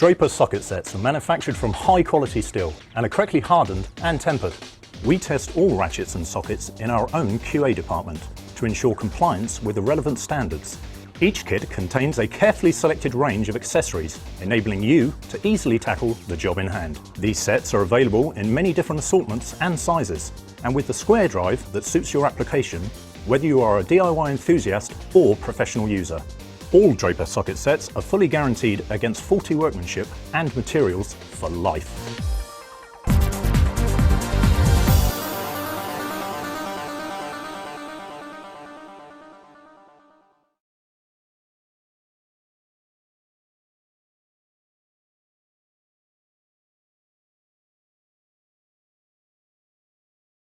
Draper socket sets are manufactured from high-quality steel and are correctly hardened and tempered. We test all ratchets and sockets in our own QA department to ensure compliance with the relevant standards. Each kit contains a carefully selected range of accessories, enabling you to easily tackle the job in hand. These sets are available in many different assortments and sizes, and with the square drive that suits your application, whether you are a DIY enthusiast or professional user. All Draper socket sets are fully guaranteed against faulty workmanship and materials for life.